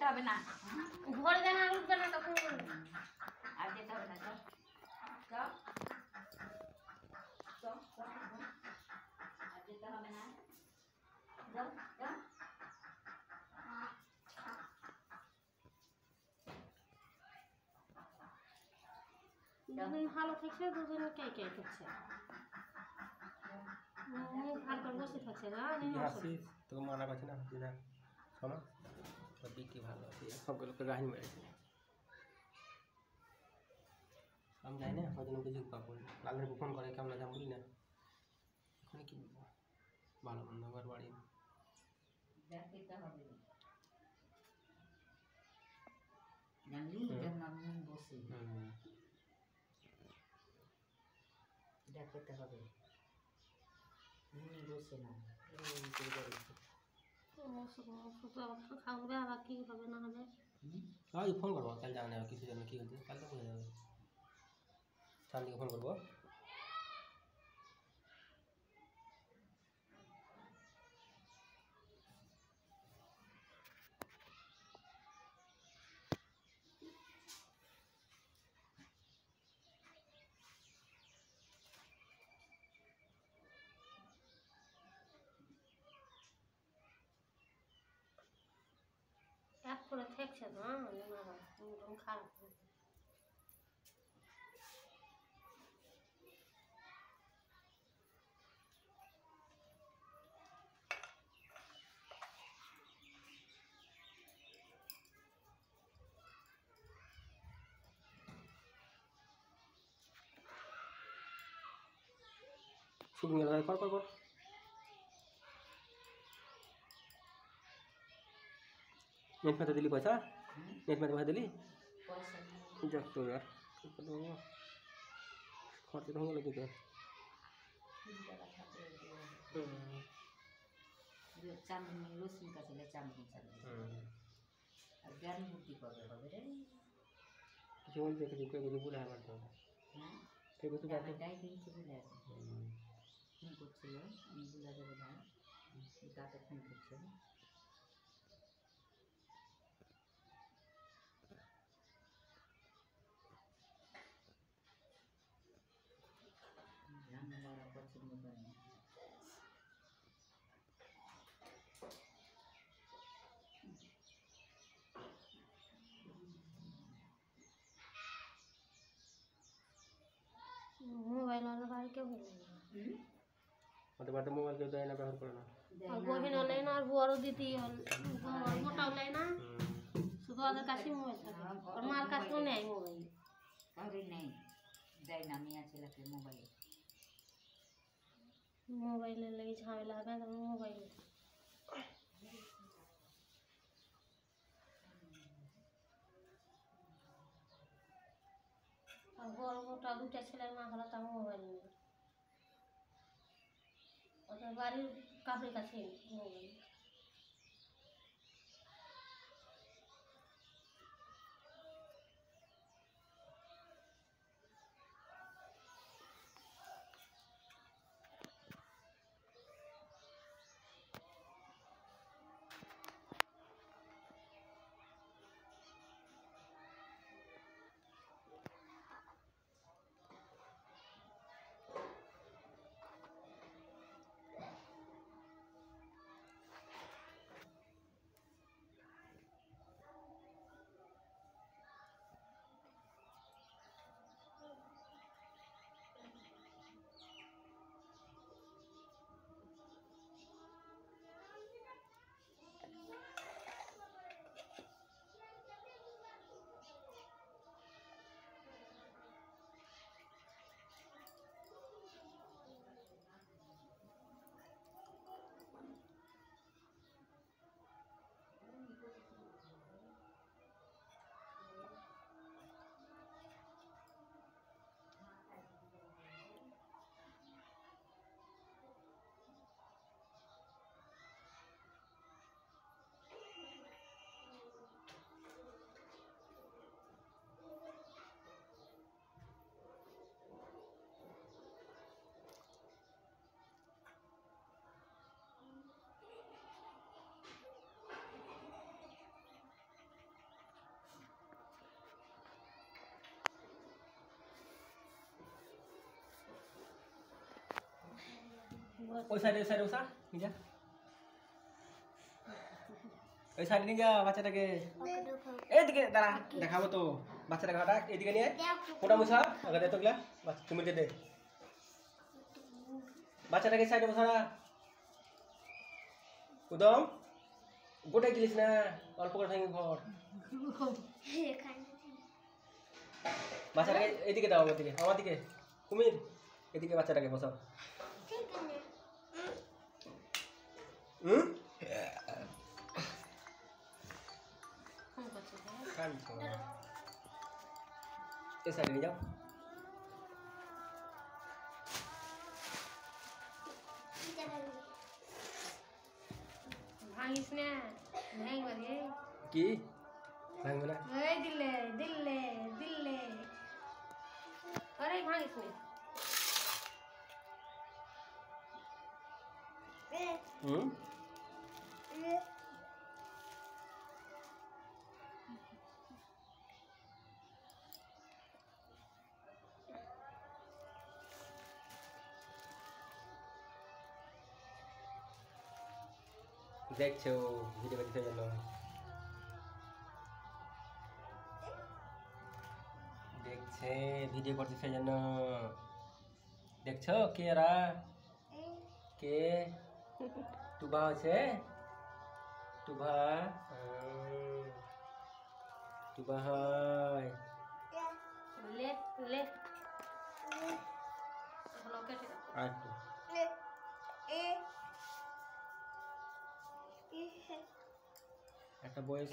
হবে না ঘরে দেন আর উঠবে না তখন আর যেতে হবে না চল চল চল আর যেতে হবে না যাও যাও দুদিন ভালো থাকছে দুজনে কে কে থাকছে ভালো করে বসে থাকছে না হাসিস তো মানা করছে না হাসি না শোনো বিক্রি ভালো আছে সবগুলোকে গাহিনী মেরেছে আমি যাই না হয়তো কিছু পাবো লালের ফোন করে কেমন আছে বলি না ওখানে কি বলবো ভালো মন্দ ঘর বাড়ি দেখতে হবে জানলি জন্য আমি বসি দেখতে হবে বসে না খাওয়াবে আবার কি হবে না হবে আজ ফোন করবো কাল জানা যাবে কিছু জন্য কী হচ্ছে কাল তো বোঝা যাবে শান্তিকে ফোন করবো এক করে থাকছে না খারাপ শুটিং এর কর কর কর नेट में तो दिली पैसा नेट में तो पैसा दिली जब तो यार खर्च तो होंगे लगे तो चांदनी रोशनी का चले चांदनी चले और ज्ञान बुद्धि कर रहे हो रे जीवन से कुछ बुला है मतलब फिर कुछ बात है डाई दिन से बुला है कुछ है बुला दे बुला का तो फोन कुछ है मोबाइल वाला भाई के हो मतलब मोबाइल के देना व्यवहार करना और बहिन लेना और बुआरो दीदी मोटा लेना सुबह का काशी मोबाइल और मार का क्यों नहीं मोबाइल अरे नहीं जाइना मियां चला के मोबाइल ले झामेला है तो मोबाइल और बड़ मोटा दुटा छले ना हला ता मोबाइल में और बारी काफी का छे मोबाइल ওই সাইডে বসা নিয়ে যা ওই সাইডে নিয়ে যা বাচ্চাটাকে এইদিকে দাঁড়া দেখাবো তো বাচ্চাটাকে হঠাৎ এদিকে নিয়ে ওটা বসা আগে দে তো গলা তুমি দে বাচ্চাটাকে সাইডে বসা উদম গোটাই গেলিস না অল্প করে ভেঙে ঘর বাচ্চাটাকে এদিকে দাও আমার দিকে কুমির এদিকে বাচ্চাটাকে বসাও এই সাইডে নিয়ে যাও ভাঙিস না ভাঙবা রে কি ভাঙবে না এই দিলে আরে ভাঙিস না হুম দেখছো ভিডিও করতে জন্য দেখছে ভিডিও করতে জন্য দেখছো কে এরা কে টুবা আছে টুবা টুবা হয় ले এখন ওকে ঠিক আছে আর একটা বয়স